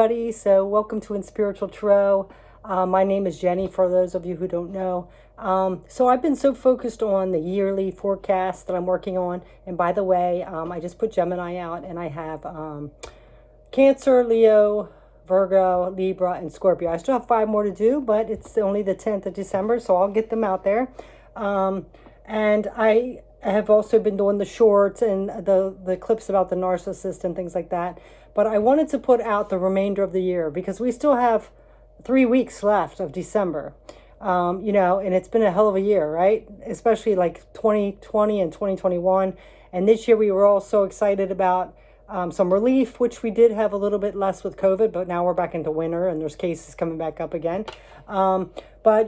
everybody. So welcome to In Spiritual Tarot. My name is Jenny, for those of you who don't know. So I've been so focused on the yearly forecast that I'm working on. And by the way, I just put Gemini out, and I have Cancer, Leo, Virgo, Libra, and Scorpio. I still have 5 more to do, but it's only the 10th of December, so I'll get them out there. And I have also been doing the shorts and the clips about the narcissist and things like that. But I wanted to put out the remainder of the year because we still have 3 weeks left of December. And it's been a hell of a year, right? Especially like 2020 and 2021. And this year we were all so excited about some relief, which we did have a little bit less with COVID, but now we're back into winter and there's cases coming back up again. But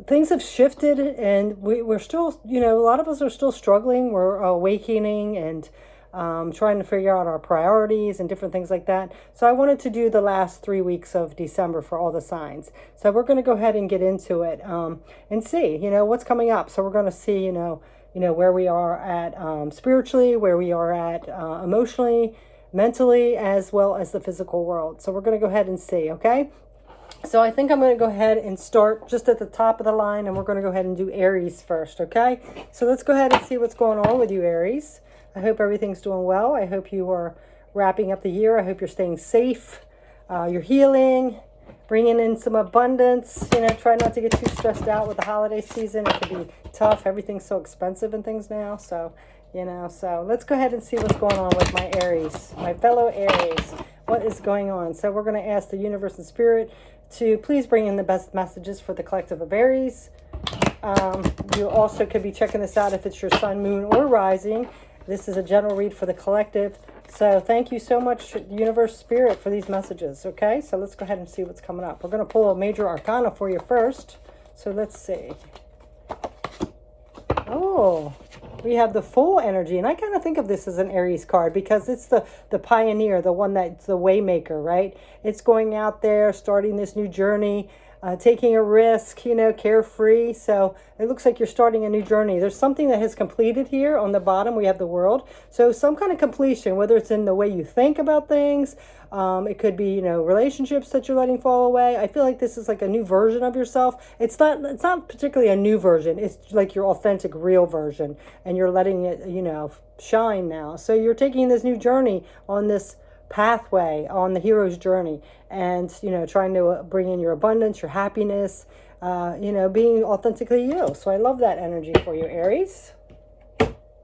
things have shifted, and we're still, a lot of us are still struggling. We're awakening and trying to figure out our priorities and different things like that. So I wanted to do the last 3 weeks of December for all the signs. So we're going to go ahead and get into it and see, what's coming up. So we're going to see, where we are at spiritually, where we are at emotionally, mentally, as well as the physical world. So we're going to go ahead and see, okay? So I think I'm going to go ahead and start just at the top of the line, and we're going to go ahead and do Aries first, okay? So let's go ahead and see what's going on with you, Aries. I hope everything's doing well. I hope you are wrapping up the year. I hope you're staying safe. You're healing, bringing in some abundance. Try not to get too stressed out with the holiday season. It can be tough. Everything's so expensive and things now. So let's go ahead and see what's going on with my Aries, my fellow Aries. What is going on? So we're going to ask the universe and spirit to please bring in the best messages for the collective of Aries. You also could be checking this out if it's your sun, moon, or rising. This is a general read for the collective. So thank you so much, universe, spirit, for these messages. Okay, so let's go ahead and see what's coming up. We're going to pull a major arcana for you first. So let's see. Oh, we have the Fool energy, and I kind of think of this as an Aries card because it's the pioneer, the one that's the waymaker, right? It's going out there, starting this new journey, taking a risk, carefree. So it looks like you're starting a new journey. There's something that has completed here. On the bottom, we have the world. So some kind of completion, whether it's in the way you think about things. It could be, relationships that you're letting fall away. I feel like this is like a new version of yourself. It's not particularly a new version. It's like your authentic, real version. And you're letting it, shine now. So you're taking this new journey on this pathway, on the hero's journey, and trying to bring in your abundance, your happiness, being authentically you. So I love that energy for you, Aries.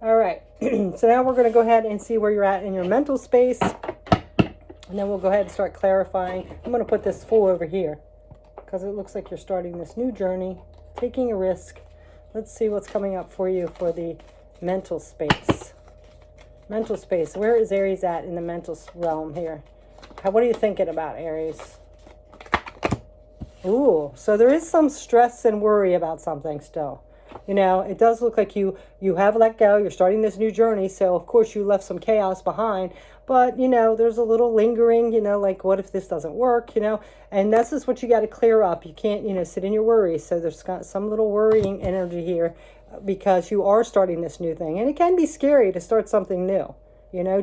All right. So now we're going to go ahead and see where you're at in your mental space, and then we'll go ahead and start clarifying. I'm going to put this Fool over here because it looks like you're starting this new journey, taking a risk. Let's see what's coming up for you for the mental space. Mental space. Where is Aries at in the mental realm here? What are you thinking about, Aries? Ooh, so there is some stress and worry about something still. It does look like you have let go. You're starting this new journey. So, of course, you left some chaos behind. But, there's a little lingering, like what if this doesn't work, and that's just what you got to clear up. You can't, sit in your worries. So there's got some little worrying energy here because you are starting this new thing. And it can be scary to start something new.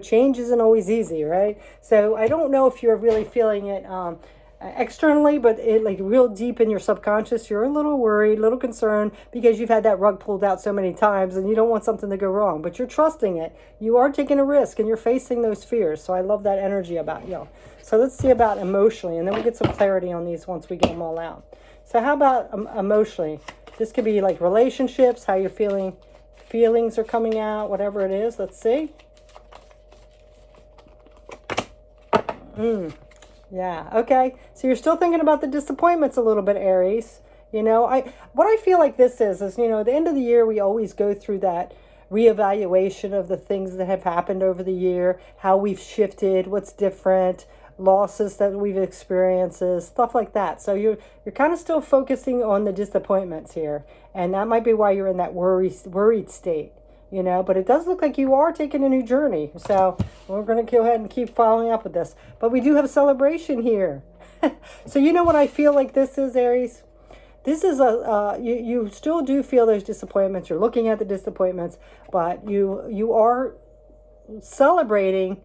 Change isn't always easy, right? So I don't know if you're really feeling it externally, but it like real deep in your subconscious, you're a little worried, a little concerned because you've had that rug pulled out so many times and you don't want something to go wrong, but you're trusting it. You are taking a risk and you're facing those fears. So I love that energy about you. So let's see about emotionally, and then we'll get some clarity on these once we get them all out. So how about emotionally? This could be like relationships, how you're feeling, feelings are coming out, whatever it is. Let's see. Yeah, okay. So you're still thinking about the disappointments a little bit, Aries. What I feel like this is, at the end of the year, we always go through that reevaluation of the things that have happened over the year, how we've shifted, what's different, losses that we've experienced, stuff like that. So you're kind of still focusing on the disappointments here. And that might be why you're in that worried state. But it does look like you are taking a new journey. So we're going to go ahead and keep following up with this. But we do have a celebration here. So what I feel like this is, Aries? This is you still do feel those disappointments. You're looking at the disappointments, but you are celebrating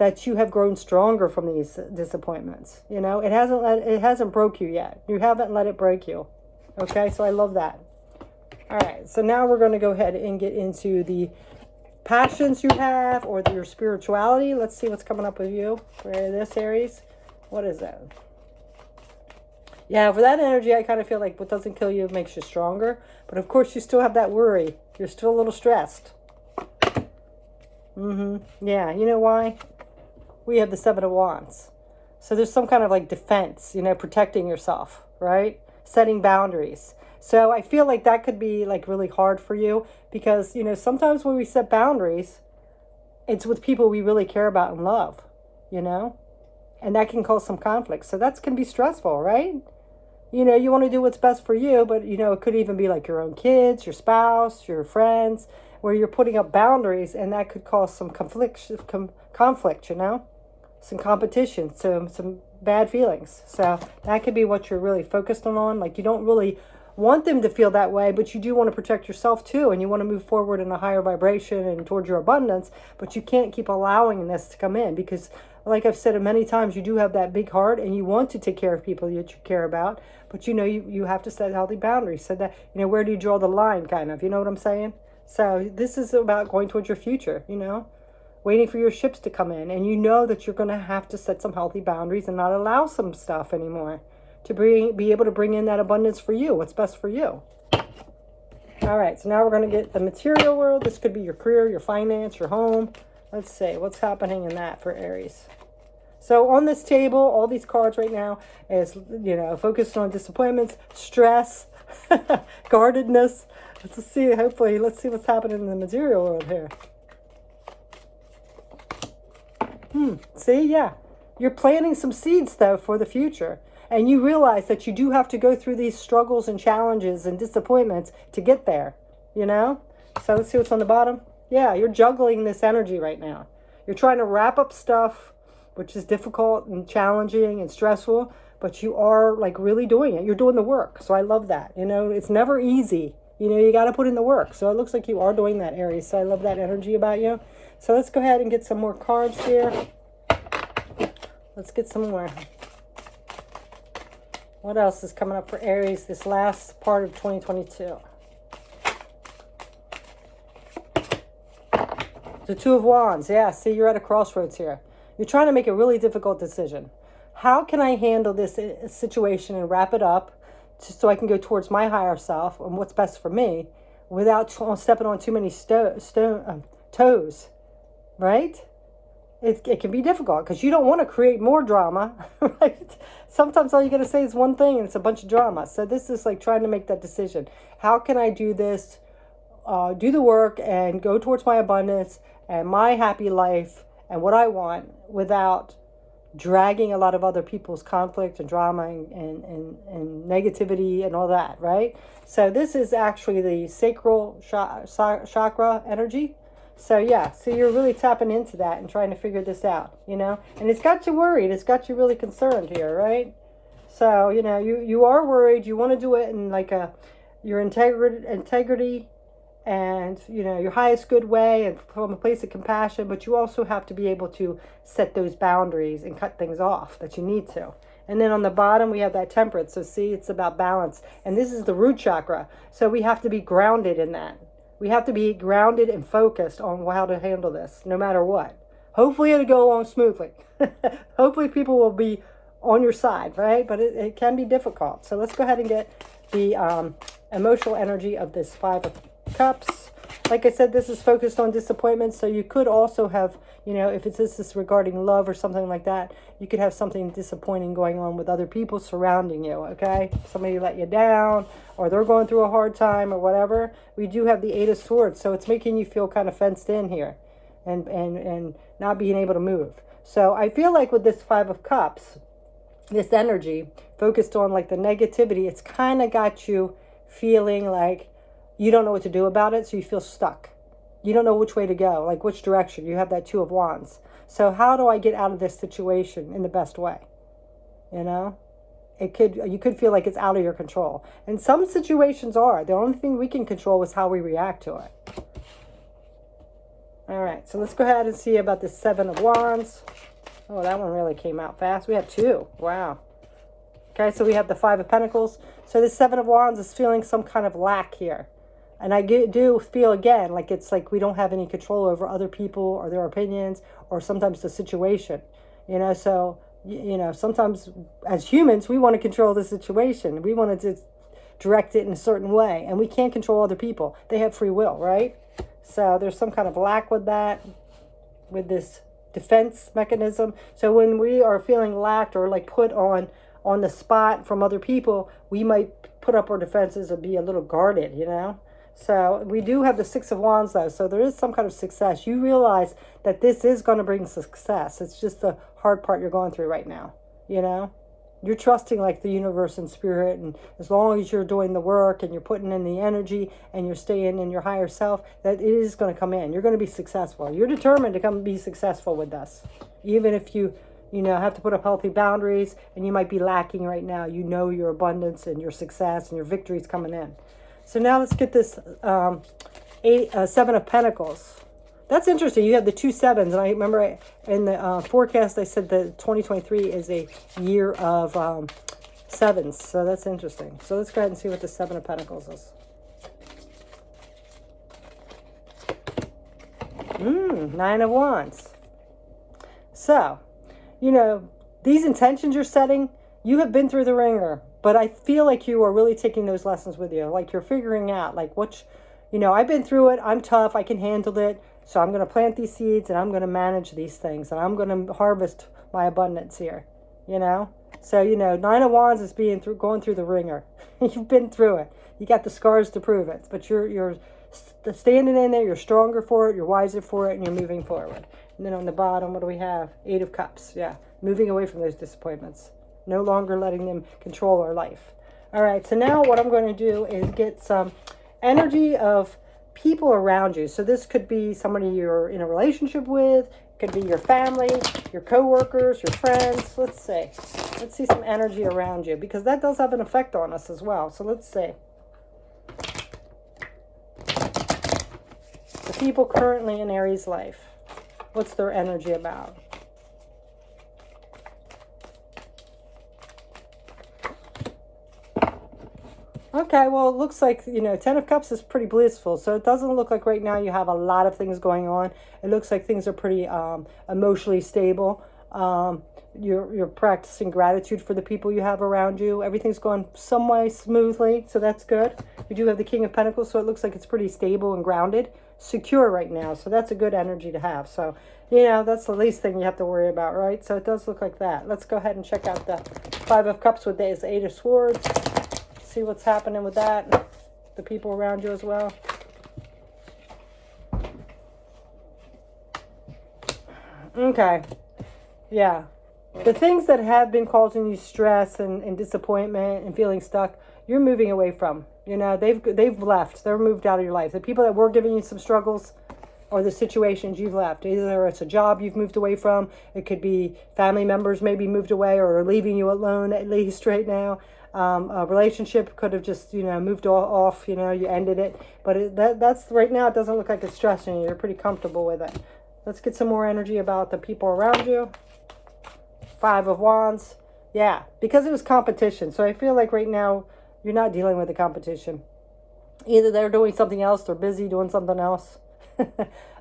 that you have grown stronger from these disappointments. You know, it hasn't broke you yet. You haven't let it break you. Okay, so I love that. All right, so now we're going to go ahead and get into the passions you have or your spirituality. Let's see what's coming up with you for this, Aries. What is that? Yeah, for that energy, I kind of feel like what doesn't kill you makes you stronger. But of course, you still have that worry. You're still a little stressed. Yeah, you know why? We have the Seven of Wands. So there's some kind of like defense, you know, protecting yourself, right? Setting boundaries. So I feel like that could be like really hard for you because, you know, sometimes when we set boundaries, it's with people we really care about and love, you know? And that can cause some conflict. So that can be stressful, right? You know, you want to do what's best for you, but, you know, it could even be like your own kids, your spouse, your friends, where you're putting up boundaries, and that could cause some conflict, you know, some competition, some bad feelings. So that could be what you're really focused on. Like, you don't really want them to feel that way, but you do want to protect yourself too, and you want to move forward in a higher vibration and towards your abundance, but you can't keep allowing this to come in because, like I've said many times, you do have that big heart and you want to take care of people that you care about, but you know, you have to set healthy boundaries. So that, you know, where do you draw the line, kind of, you know what I'm saying? So this is about going towards your future, you know, waiting for your ships to come in, and you know that you're going to have to set some healthy boundaries and not allow some stuff anymore to be able to bring in that abundance for you, what's best for you. All right, so now we're going to get the material world. This could be your career, your finance, your home. Let's see what's happening in that for Aries. So on this table, all these cards right now is, you know, focused on disappointments, stress, guardedness. Let's see, hopefully, let's see what's happening in the material world here. See, yeah. You're planting some seeds, though, for the future. And you realize that you do have to go through these struggles and challenges and disappointments to get there, you know? So let's see what's on the bottom. Yeah, you're juggling this energy right now. You're trying to wrap up stuff, which is difficult and challenging and stressful, but you are, like, really doing it. You're doing the work. So I love that. You know, it's never easy. You know, you got to put in the work. So it looks like you are doing that, Aries. So I love that energy about you. So let's go ahead and get some more cards here. Let's get some more. What else is coming up for Aries this last part of 2022? The Two of Wands. Yeah, see, you're at a crossroads here. You're trying to make a really difficult decision. How can I handle this situation and wrap it up so I can go towards my higher self and what's best for me without stepping on too many toes, right? It can be difficult because you don't want to create more drama, right? Sometimes all you got to say is one thing and it's a bunch of drama. So this is like trying to make that decision. How can I do this, do the work and go towards my abundance and my happy life and what I want without dragging a lot of other people's conflict and drama and negativity and all that, right? So this is actually the sacral chakra energy. So yeah, so you're really tapping into that and trying to figure this out, you know? And it's got you worried. It's got you really concerned here, right? So, you know, you are worried. You want to do it in like your integrity and, you know, your highest good way and from a place of compassion, but you also have to be able to set those boundaries and cut things off that you need to. And then on the bottom, we have that Temperance. So see, it's about balance. And this is the root chakra. So we have to be grounded in that. We have to be grounded and focused on how to handle this, no matter what. Hopefully it'll go along smoothly. Hopefully people will be on your side, right? But it can be difficult. So let's go ahead and get the emotional energy of this Five of Cups. Like I said, this is focused on disappointment. So you could also have, you know, if this is regarding love or something like that, you could have something disappointing going on with other people surrounding you, okay? Somebody let you down or they're going through a hard time or whatever. We do have the Eight of Swords. So it's making you feel kind of fenced in here and not being able to move. So I feel like with this Five of Cups, this energy focused on like the negativity, it's kind of got you feeling like you don't know what to do about it, so you feel stuck. You don't know which way to go, like which direction. You have that Two of Wands. So how do I get out of this situation in the best way? You know? You could feel like it's out of your control. And some situations are. The only thing we can control is how we react to it. All right, so let's go ahead and see about the Seven of Wands. Oh, that one really came out fast. We have two. Wow. Okay, so we have the Five of Pentacles. So the Seven of Wands is feeling some kind of lack here. And I do feel, again, like it's like we don't have any control over other people or their opinions or sometimes the situation. So, sometimes as humans, we want to control the situation. We want to direct it in a certain way. And we can't control other people. They have free will, right? So there's some kind of lack with that, with this defense mechanism. So when we are feeling lacked or like put on the spot from other people, we might put up our defenses and be a little guarded, So we do have the Six of Wands though. So there is some kind of success. You realize that this is going to bring success. It's just the hard part you're going through right now, You're trusting like the universe and spirit, and as long as you're doing the work and you're putting in the energy and you're staying in your higher self, that it is going to come in. You're going to be successful. You're determined to come be successful with this. Even if you have to put up healthy boundaries and you might be lacking right now, your abundance and your success and your victories coming in. So now let's get this Seven of Pentacles. That's interesting. You have the two sevens. And I remember in the forecast, I said that 2023 is a year of sevens. So that's interesting. So let's go ahead and see what the Seven of Pentacles is. Nine of Wands. So, these intentions you're setting, you have been through the ringer. But I feel like you are really taking those lessons with you. Like you're figuring out, like, I've been through it. I'm tough. I can handle it. So I'm going to plant these seeds and I'm going to manage these things. And I'm going to harvest my abundance here, So, Nine of Wands is going through the ringer. You've been through it. You got the scars to prove it. But you're standing in there. You're stronger for it. You're wiser for it. And you're moving forward. And then on the bottom, what do we have? Eight of Cups. Yeah. Moving away from those disappointments. No longer letting them control our life. All right. So now what I'm going to do is get some energy of people around you. So this could be somebody you're in a relationship with. It could be your family, your coworkers, your friends. Let's see some energy around you, because that does have an effect on us as well. So let's see. The people currently in Aries' life. What's their energy about? Okay, well, it looks like, Ten of Cups is pretty blissful. So it doesn't look like right now you have a lot of things going on. It looks like things are pretty emotionally stable. You're practicing gratitude for the people you have around you. Everything's going some way smoothly, so that's good. You do have the King of Pentacles, so it looks like it's pretty stable and grounded, secure right now. So that's a good energy to have. So, that's the least thing you have to worry about, right? So it does look like that. Let's go ahead and check out the Five of Cups with the Eight of Swords. See what's happening with that. The people around you as well. Okay. Yeah. The things that have been causing you stress and disappointment and feeling stuck, you're moving away from. They've left. They're moved out of your life. The people that were giving you some struggles or the situations you've left. Either it's a job you've moved away from. It could be family members maybe moved away or are leaving you alone at least right now. A relationship could have just, moved off, you ended it. But that's right now, it doesn't look like it's stressing you. You're pretty comfortable with it. Let's get some more energy about the people around you. Five of Wands. Yeah, because it was competition. So I feel like right now, you're not dealing with the competition. Either they're doing something else, they're busy doing something else,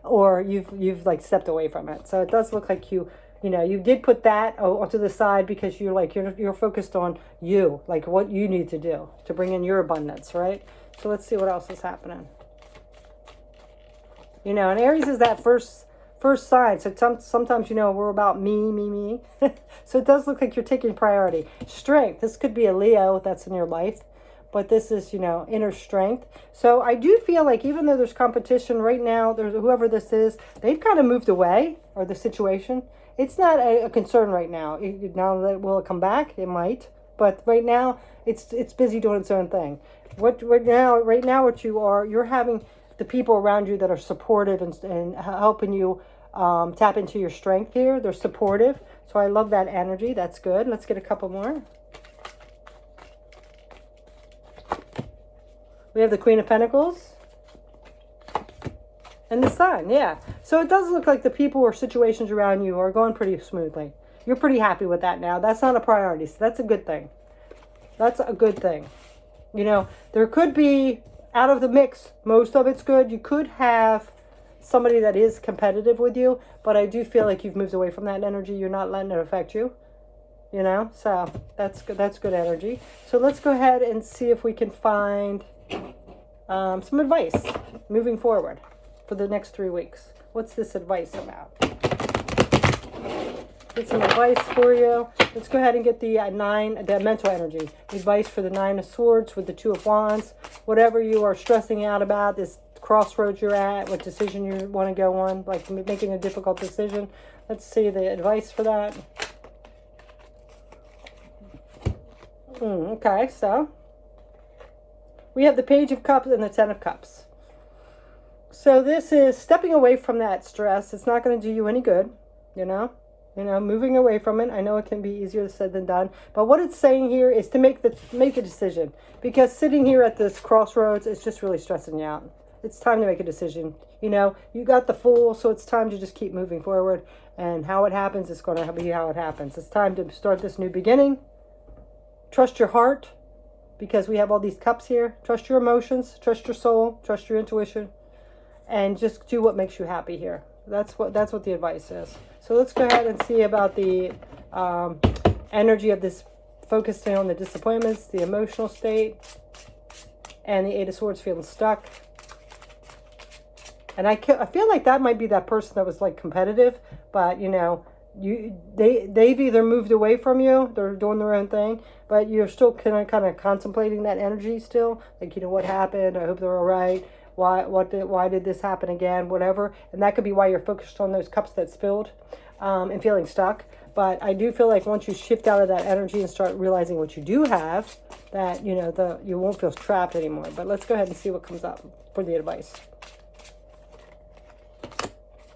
or you've like stepped away from it. So it does look like you did put that to the side because you're focused on you, like what you need to do to bring in your abundance, right? So let's see what else is happening. And Aries is that first sign. So sometimes, we're about me. So it does look like you're taking priority. Strength. This could be a Leo that's in your life. But this is, inner strength. So I do feel like even though there's competition right now, there's whoever this is, they've kind of moved away, or the situation. It's not a concern right now. Now that will it come back? It might. But right now, it's busy doing its own thing. Right now, what you're having the people around you that are supportive and helping you tap into your strength here. They're supportive. So I love that energy. That's good. Let's get a couple more. We have the Queen of Pentacles. And the sun, yeah. So it does look like the people or situations around you are going pretty smoothly. You're pretty happy with that now. That's not a priority, so that's a good thing. That's a good thing. You know, there could be, out of the mix, most of it's good. You could have somebody that is competitive with you, but I do feel like you've moved away from that energy. You're not letting it affect you, you know? So that's good. That's good energy. So let's go ahead and see if we can find some advice moving forward for the next 3 weeks. What's this advice about? Get some advice for you. Let's go ahead and get the the mental energy. Advice for the 9 of Swords with the 2 of Wands. Whatever you are stressing out about, this crossroads you're at, what decision you want to go on, like making a difficult decision. Let's see the advice for that. Okay, so we have the Page of Cups and the 10 of Cups. So this is stepping away from that stress. It's not going to do you any good, you know? Moving away from it. I know it can be easier said than done, but what it's saying here is to make a decision, because sitting here at this crossroads is just really stressing you out. It's time to make a decision. You know, you got the Fool, so it's time to just keep moving forward, and how it happens is going to be how it happens. It's time to start this new beginning. Trust your heart, because we have all these cups here. Trust your emotions, trust your soul, trust your intuition, and just do what makes you happy here. That's what the advice is. So let's go ahead and see about the energy of this, focusing on the disappointments, the emotional state, and the 8 of Swords feeling stuck. And I feel like that might be that person that was like competitive, but you know, they've either moved away from you, they're doing their own thing, but you're still kind of contemplating that energy still. Like, you know, what happened? I hope they're all right. Why did this happen again? Whatever. And that could be why you're focused on those cups that spilled and feeling stuck. But I do feel like once you shift out of that energy and start realizing what you do have, that, you know, you won't feel trapped anymore. But let's go ahead and see what comes up for the advice.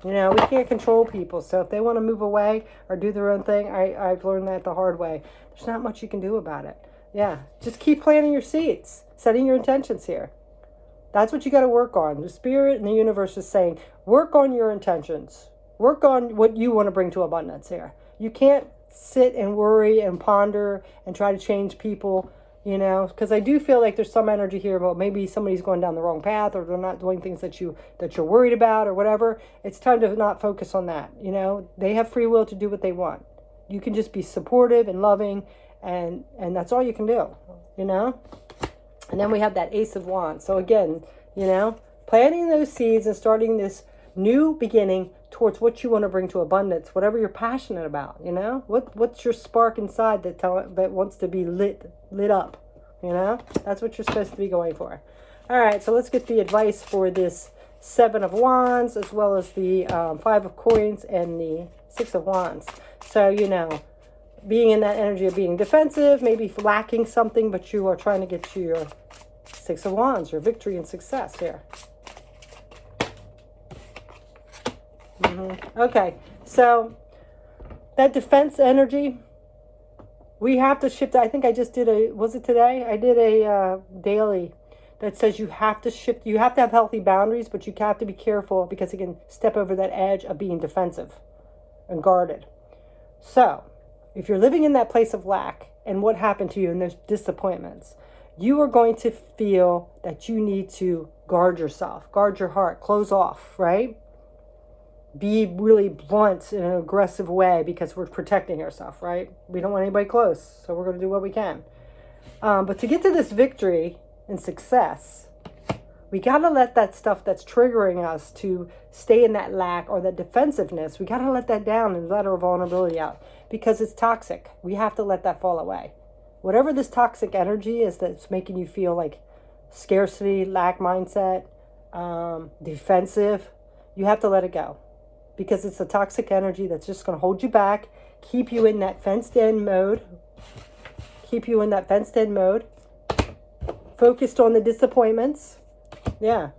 You know, we can't control people. So if they want to move away or do their own thing, I've learned that the hard way. There's not much you can do about it. Yeah, just keep planting your seeds, setting your intentions here. That's what you got to work on. The spirit and the universe is saying, work on your intentions. Work on what you want to bring to abundance here. You can't sit and worry and ponder and try to change people, you know, because I do feel like there's some energy here about maybe somebody's going down the wrong path, or they're not doing things that you're worried about or whatever. It's time to not focus on that. You know, they have free will to do what they want. You can just be supportive and loving, and that's all you can do, you know. And then we have that Ace of Wands. So again, you know, planting those seeds and starting this new beginning towards what you want to bring to abundance, whatever you're passionate about, you know. What's your spark inside that wants to be lit up, you know. That's what you're supposed to be going for. All right, so let's get the advice for this 7 of Wands, as well as the 5 of Coins and the 6 of Wands. So, you know, being in that energy of being defensive, maybe lacking something, but you are trying to get to your 6 of Wands, your victory and success here. Okay, so that defense energy, we have to shift. I think I just did was it today? I did a daily that says you have to shift. You have to have healthy boundaries, but you have to be careful because it can step over that edge of being defensive and guarded. So if you're living in that place of lack and what happened to you and those disappointments, you are going to feel that you need to guard yourself, guard your heart, close off, right? Be really blunt in an aggressive way because we're protecting ourselves, right? We don't want anybody close, so we're going to do what we can. But to get to this victory and success, we got to let that stuff that's triggering us to stay in that lack or that defensiveness, we got to let that down and let our vulnerability out because it's toxic. We have to let that fall away. Whatever this toxic energy is that's making you feel like scarcity, lack mindset, defensive, you have to let it go. Because it's a toxic energy that's just going to hold you back, keep you in that fenced-in mode, focused on the disappointments, yeah,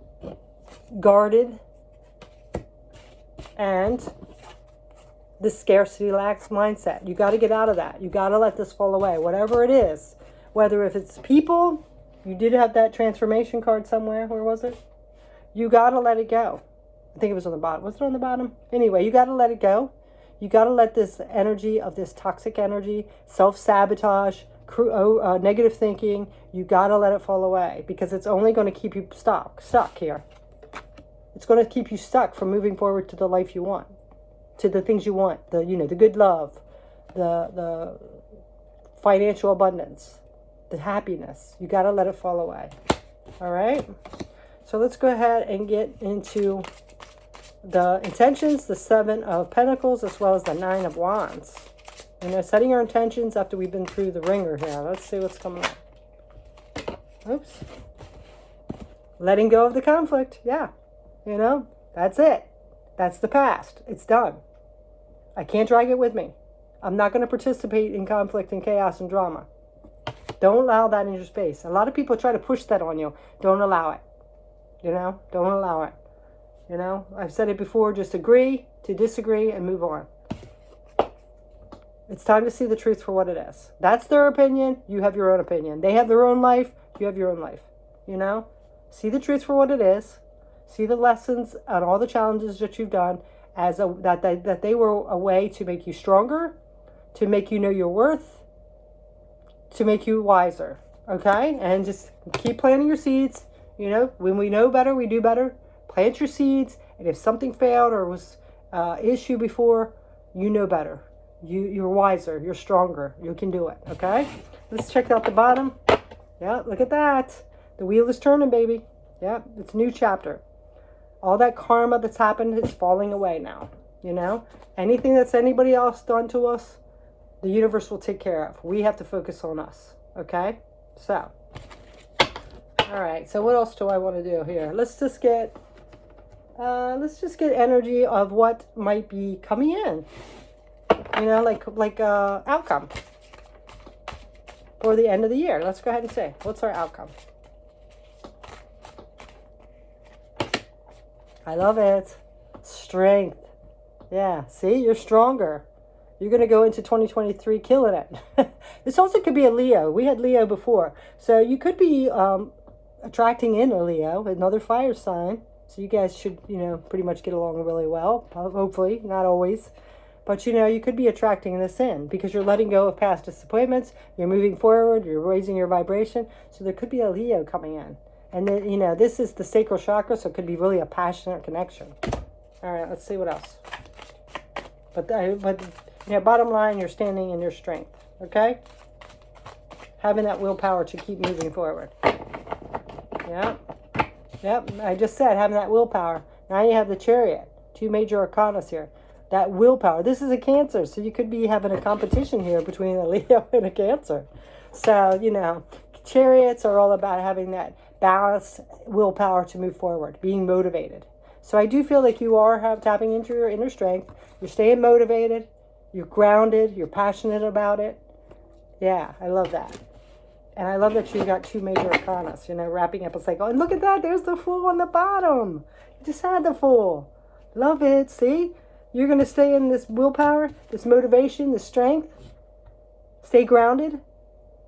guarded, and the scarcity lacks mindset. You got to get out of that. You got to let this fall away, whatever it is. Whether if it's people, you did have that transformation card somewhere. Where was it? You got to let it go. I think it was on the bottom. Was it on the bottom? Anyway, you got to let it go. You got to let this energy of this toxic energy, self-sabotage, negative thinking, you got to let it fall away, because it's only going to keep you stuck here. It's going to keep you stuck from moving forward to the life you want, to the things you want, the good love, the financial abundance, the happiness. You got to let it fall away. All right? So let's go ahead and get into the intentions, the 7 of Pentacles, as well as the 9 of Wands. Setting our intentions after we've been through the ringer here. Let's see what's coming up. Oops. Letting go of the conflict. Yeah. That's it. That's the past. It's done. I can't drag it with me. I'm not going to participate in conflict and chaos and drama. Don't allow that in your space. A lot of people try to push that on you. Don't allow it. Don't allow it. I've said it before, just agree to disagree and move on. It's time to see the truth for what it is. That's their opinion. You have your own opinion. They have their own life. You have your own life. See the truth for what it is. See the lessons and all the challenges that you've done that they were a way to make you stronger, to make you know your worth, to make you wiser. Okay? And just keep planting your seeds. When we know better, we do better. Plant your seeds. And if something failed or was issue before, you know better. You're wiser. You're stronger. You can do it. Okay? Let's check out the bottom. Yeah, look at that. The wheel is turning, baby. Yeah, it's a new chapter. All that karma that's happened is falling away now. Anything that's anybody else done to us, the universe will take care of. We have to focus on us. Okay? So, all right. So what else do I want to do here? Let's just get energy of what might be coming in. Like outcome for the end of the year. Let's go ahead and say, what's our outcome? I love it. Strength. Yeah, see, you're stronger. You're going to go into 2023 killing it. This also could be a Leo. We had Leo before. So you could be attracting in a Leo, another fire sign. So you guys should, pretty much get along really well. Hopefully, not always. But, you could be attracting this in because you're letting go of past disappointments. You're moving forward. You're raising your vibration. So there could be a Leo coming in. And then, this is the sacral chakra, so it could be really a passionate connection. All right, let's see what else. But bottom line, you're standing in your strength, okay? Having that willpower to keep moving forward. Yep, I just said having that willpower. Now you have the Chariot, 2 major arcanas here. That willpower. This is a Cancer, so you could be having a competition here between a Leo and a Cancer. So, Chariots are all about having that balanced willpower to move forward, being motivated. So I do feel like you are tapping into your inner strength. You're staying motivated. You're grounded. You're passionate about it. Yeah, I love that. And I love that you got 2 major arcanas, wrapping up a cycle. And look at that. There's the Fool on the bottom. You just had the Fool. Love it. See? You're going to stay in this willpower, this motivation, this strength. Stay grounded.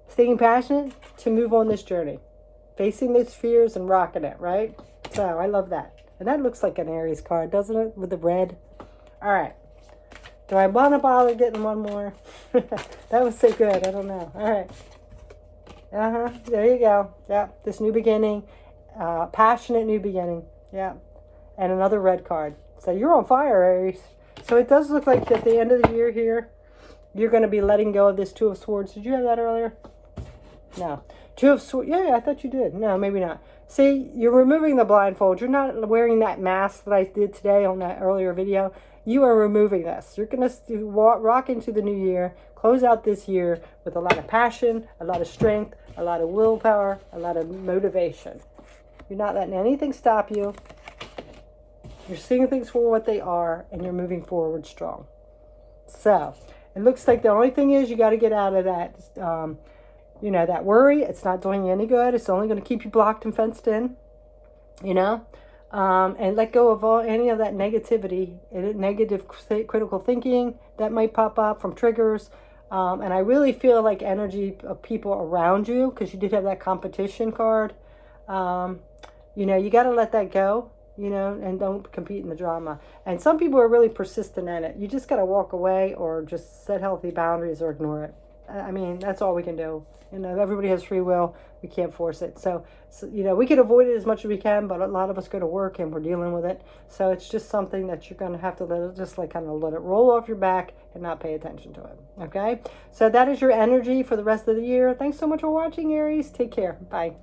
Staying passionate to move on this journey. Facing those fears and rocking it, right? So I love that. And that looks like an Aries card, doesn't it? With the red. All right. Do I want to bother getting one more? That was so good. I don't know. All right. There you go. Yeah. This new beginning. Passionate new beginning. Yeah. And another red card. So you're on fire, Aries. So it does look like at the end of the year here, you're going to be letting go of this 2 of Swords. Did you have that earlier? No. 2 of Swords. Yeah, I thought you did. No, maybe not. See, you're removing the blindfold. You're not wearing that mask that I did today on that earlier video. You are removing this. You're going to rock into the new year, close out this year with a lot of passion, a lot of strength, a lot of willpower, a lot of motivation. You're not letting anything stop you. You're seeing things for what they are, and you're moving forward strong. So, it looks like the only thing is you got to get out of that, that worry. It's not doing you any good. It's only going to keep you blocked and fenced in, and let go of any of that negativity, negative critical thinking that might pop up from triggers. And I really feel like energy of people around you, because you did have that competition card. You got to let that go. and don't compete in the drama. And some people are really persistent in it. You just got to walk away or just set healthy boundaries or ignore it. I mean, that's all we can do. Everybody has free will. We can't force it. So, we can avoid it as much as we can, but a lot of us go to work and we're dealing with it. So it's just something that you're going to have to let it roll off your back and not pay attention to it. Okay? So that is your energy for the rest of the year. Thanks so much for watching, Aries. Take care. Bye.